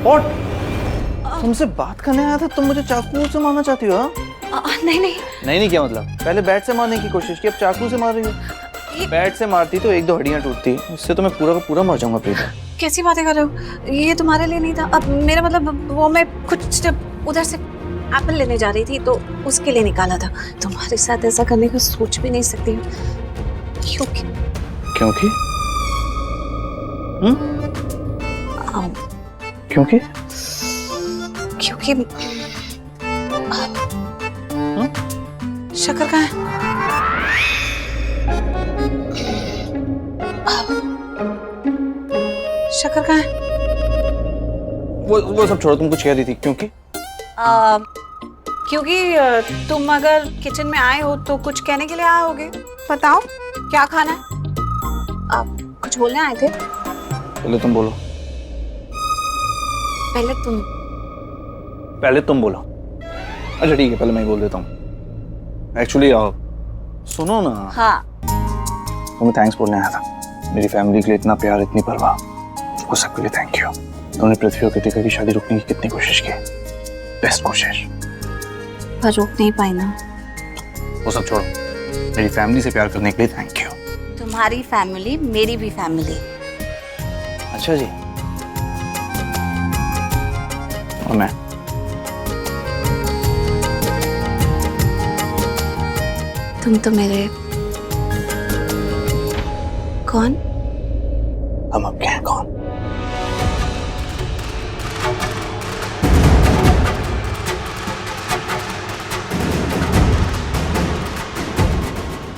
और तुमसे बात करने आया था, तुम मुझे चाकू से मारना चाहती हो? नहीं नहीं नहीं क्या मतलब? पहले बैट से मारने की कोशिश की, अब चाकू से मार रही हो। बैट से मारती तो एक दो हड्डियां टूटती, इससे तो मैं पूरा का पूरा मर जाऊंगा प्रीता। कैसी बातें कर रहे हो? ये तुम्हारे लिए नहीं था। अब मेरा मतलब वो मैं कुछ उधर से एप्पल लेने जा रही थी तो उसके लिए निकाला था। तुम्हारे साथ ऐसा करने का सोच भी नहीं सकती हूँ। क्योंकि क्योंकि क्योंकि क्योंकि शक्कर कहाँ है? शक्कर कहाँ है? वो सब छोड़ो, तुम कुछ कह रही थी। क्योंकि क्योंकि तुम अगर किचन में आए हो तो कुछ कहने के लिए आए होगे। बताओ क्या खाना है? आप कुछ बोलने आए थे? पहले तुम बोलो। पहले तुम बोलो। अच्छा ठीक है, पहले मैं ही बोल देता हूँ। एक्चुअली सुनो ना। हाँ। तुम्हें थैंक्स बोलने आया था। मेरी फैमिली के लिए इतना प्यार, इतनी परवाह, वो सबके लिए थैंक यू। तुमने पृथ्वी और कृतिका की शादी रोकने की कितनी कोशिश की, बेस्ट कोशिश, पर रोक नहीं पाई ना। वो सब छोड़ो, मेरी फैमिली से प्यार करने के लिए थैंक यू। तुम्हारी फैमिली मेरी भी फैमिली। अच्छा जी। और मैं तुम तो मेरे कौन? हम अब क्या हैं कौन?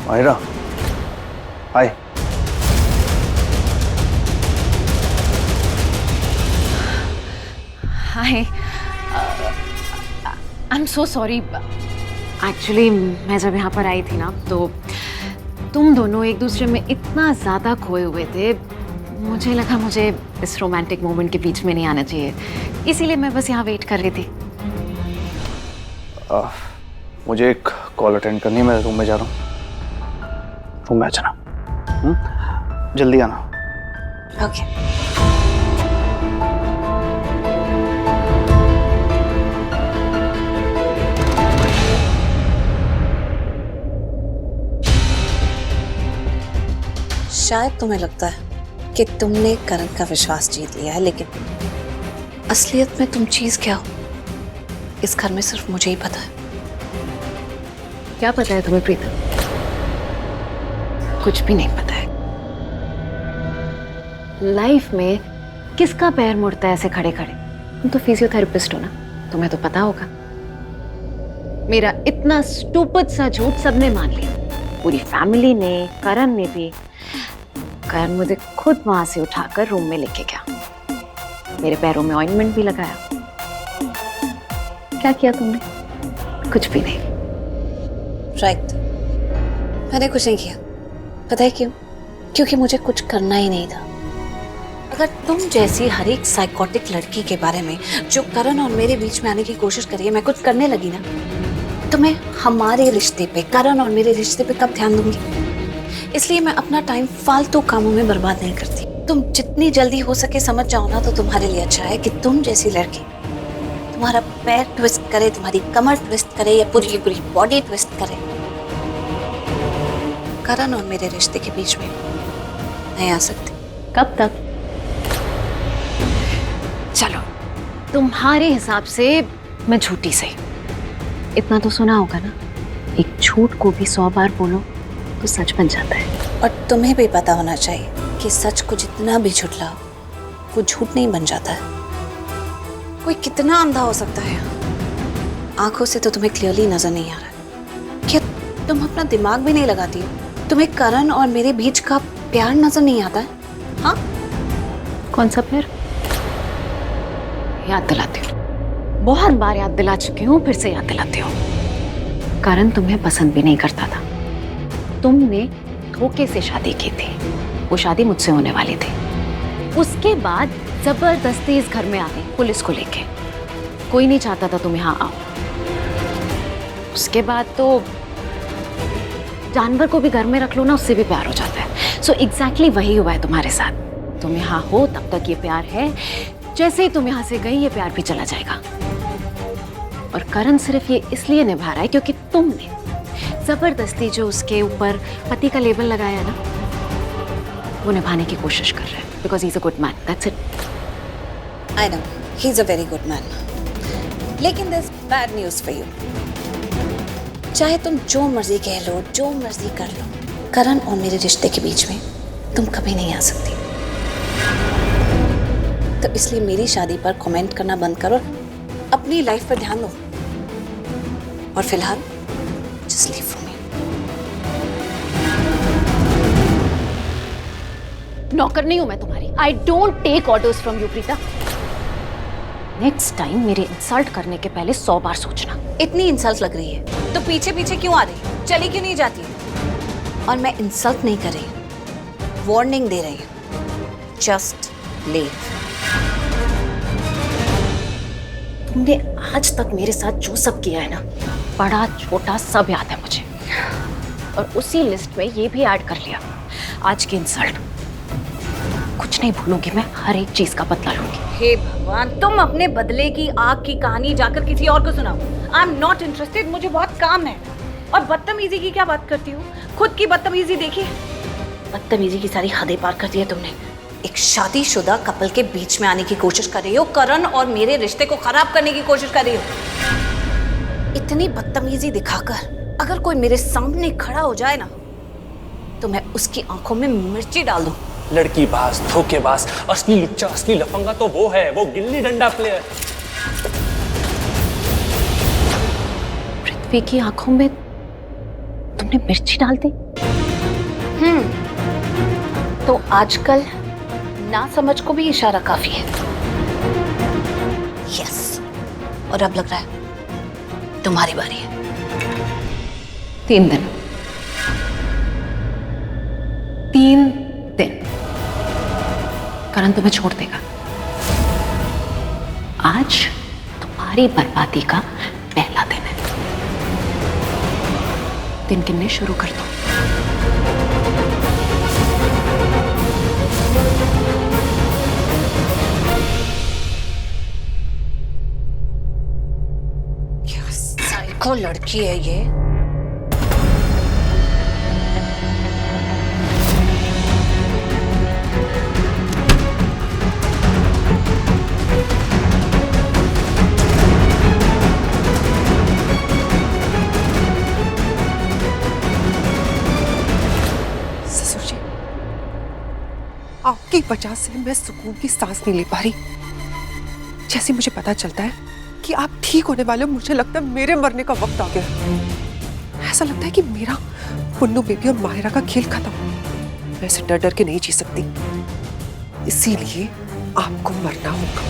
Myra, hi. Hi, I am so sorry. Actually मैं जब यहाँ पर आई थी ना तो तुम दोनों एक दूसरे में इतना ज़्यादा खोए हुए थे, मुझे लगा मुझे इस रोमांटिक मोमेंट के बीच में नहीं आना चाहिए, इसीलिए मैं बस यहाँ वेट कर रही थी। मुझे एक कॉल अटेंड करनी है, मैं रूम में जा रहा हूँ। रूम में आ जाना, जल्दी आना। ओके। शायद तुम्हें लगता है कि तुमने करण का विश्वास जीत लिया है, लेकिन असलियत में तुम चीज क्या हो, इस घर में सिर्फ मुझे ही पता है। क्या पता है तुम्हें प्रीता? कुछ भी नहीं पता है। लाइफ में किसका पैर मुड़ता है ऐसे खड़े खड़े? तुम तो फिजियोथेरेपिस्ट हो ना, तुम्हें तो पता होगा। मेरा इतना स्टूपिड सा झूठ सबने मान लिया, पूरी फैमिली ने, करण ने भी। करण मुझे खुद वहां से उठाकर रूम में लेके गया, मेरे पैरों में ऑइंटमेंट भी लगाया। क्या किया तुमने? कुछ भी नहीं। राइट, मैंने कुछ नहीं किया। पता है क्यों? क्योंकि मुझे कुछ करना ही नहीं था। अगर तुम जैसी हर एक साइकोटिक लड़की के बारे में जो करण और मेरे बीच में आने की कोशिश करी है, मैं कुछ करने लगी ना, तो मैं हमारे रिश्ते पे, करण और मेरे रिश्ते पे कब ध्यान दूंगी? इसलिए मैं अपना टाइम फालतू कामों में बर्बाद नहीं करती। तुम जितनी जल्दी हो सके समझ जाओ ना, तो तुम्हारे लिए अच्छा है कि तुम जैसी लड़की तुम्हारा पैर ट्विस्ट करे, तुम्हारी कमर ट्विस्ट करे या पूरी पूरी बॉडी ट्विस्ट करे, करण और मेरे रिश्ते के बीच में नहीं आ सकती। कब तक? चलो, तुम्हारे हिसाब से मैं झूठी सही, इतना तो सुना होगा ना, एक झूठ को भी 100 बार बोलो तो सच बन जाता है। और तुम्हें भी पता होना चाहिए कि सच को जितना भी झुठलाओ वो झूठ नहीं बन जाता है। कोई कितना अंधा हो सकता है? आंखों से तो तुम्हें क्लियरली नजर नहीं आ रहा है। क्या तुम अपना दिमाग भी नहीं लगाती हो? तुम्हें करण और मेरे बीच का प्यार नजर नहीं आता है? हाँ, कौन सा प्यार? याद दिलाती हूँ, बहुत बार याद दिला चुकी हूँ, फिर से याद दिलाती हूँ। करण तुम्हें पसंद भी नहीं करता था, तुमने धोखे से शादी की थी, वो शादी मुझसे होने वाली थी। उसके बाद जबरदस्ती इस घर में आ गई पुलिस को लेके। कोई नहीं चाहता था तुम यहाँ आओ। उसके बाद तो जानवर को भी घर में रख लो ना, उससे भी प्यार हो जाता है। सो एग्जैक्टली वही हुआ है तुम्हारे साथ। तुम यहाँ हो तब तक ये प्यार है, जैसे ही तुम यहाँ से गई ये प्यार भी चला जाएगा। और करण सिर्फ ये इसलिए निभा रहा है क्योंकि तुमने जबरदस्ती जो उसके ऊपर पति का लेबल लगाया ना, वो निभाने की कोशिश कर रहा है। Because he is a good man, that's it. I know he is a very good man, लेकिन this bad news for you. चाहे तुम जो मर्जी कह लो, जो मर्जी कर लो, करण और मेरे रिश्ते के बीच में तुम कभी नहीं आ सकती। तो इसलिए मेरी शादी पर कमेंट करना बंद करो, अपनी लाइफ पर ध्यान दो, और फिलहाल जस्ट लीव फ्रॉम मी। नौकर नहीं हूं मैं तुम्हारी। I don't take orders from you Preeta. Next time मेरे इंसल्ट करने के पहले 100 बार सोचना। इतनी इंसल्ट लग रही है तो पीछे पीछे क्यों आ रही, चली क्यों नहीं जाती? और मैं इंसल्ट नहीं कर रही, वार्निंग दे रही हूं, जस्ट लीव। तुमने आज तक मेरे साथ जो सब किया है ना, बड़ा छोटा सब याद है मुझे। और उसी लिस्ट में ये भी ऐड कर लिया, आज की इंसल्ट। कुछ नहीं भूलूंगी मैं, हर एक चीज का बदला लूंगी। हे भगवान, तुम अपने बदले की आग की कहानी जाकर किसी और को सुनाओ। आई एम नॉट इंटरेस्टेड, मुझे बहुत काम है। और बदतमीजी की क्या बात करती हूँ? खुद की बदतमीजी देखी, बदतमीजी की सारी हदें पार कर दी है तुमने। एक शादीशुदा कपल के बीच में आने की कोशिश कर रही हो, करण और मेरे रिश्ते को खराब करने की कोशिश कर रही हो। इतनी बदतमीजी दिखाकर अगर कोई मेरे सामने खड़ा हो जाए ना, तो मैं उसकी आंखों में मिर्ची डाल दूं। लड़की बाज, धोखेबाज, असली लुच्चा, असली लफंगा तो वो है, वो गिल्ली डंडा प्लेयर। पृथ्वी की आंखों में तुमने मिर्ची डाल दी? तो आजकल ना समझ को भी इशारा काफी है। यस, और अब लग रहा है तुम्हारी बारी है। 3 दिन, 3 दिन करण तुम्हें छोड़ देगा। आज तुम्हारी बर्बादी का पहला दिन है। दिन गिनने शुरू कर दो। क्या साइको लड़की है ये। आपकी वजह से मैं सुकून की सांस नहीं ले पा रही। जैसे मुझे पता चलता है कि आप ठीक होने वाले हो, मुझे लगता है मेरे मरने का वक्त आ गया। ऐसा लगता है कि मेरा पुन्नू बेबी और माहिरा का खेल खत्म। मैं इसे डर डर के नहीं जी सकती, इसीलिए आपको मरना होगा।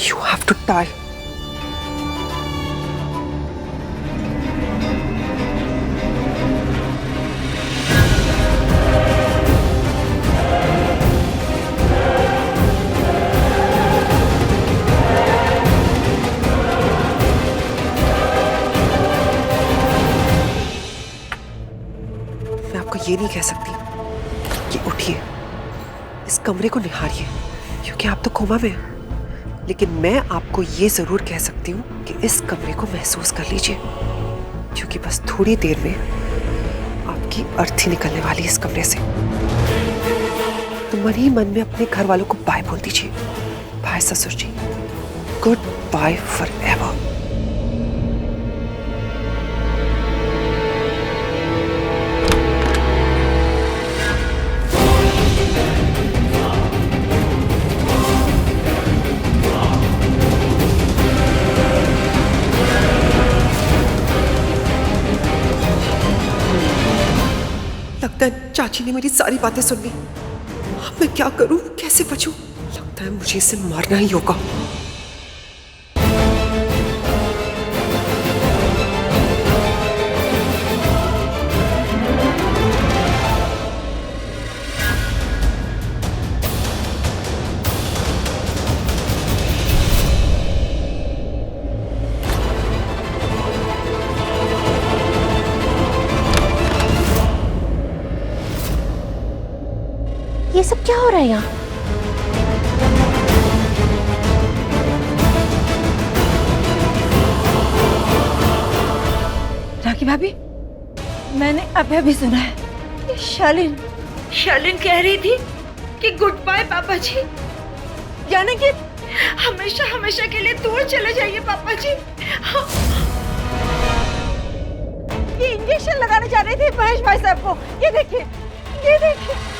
You have to die. ये नहीं कह सकती कि उठिए, इस कमरे को निहारिए, क्योंकि आप तो कोमा में हैं। लेकिन मैं आपको ये जरूर कह सकती हूँ कि इस कमरे को महसूस कर लीजिए, क्योंकि बस थोड़ी देर में आपकी अर्थी निकलने वाली है इस कमरे से। तो मन ही मन में अपने घर वालों को बाय बोल दीजिए। बाय ससुर जी, गुड बाय फॉर एवर। लगता है चाची ने मेरी सारी बातें सुन ली। अब मैं क्या करूं, कैसे बचूं? लगता है मुझे इसे मारना ही होगा। ये सब क्या हो रहा है यहाँ? राखी भाभी, मैंने अभी सुना है कि शालिन कह रही थी कि गुड बाय पापा जी, यानी कि हमेशा हमेशा के लिए दूर चले जाइए पापा जी। ये इंजेक्शन लगाने जा रहे थे महेश भाई साहब को। ये देखिए, ये देखिए।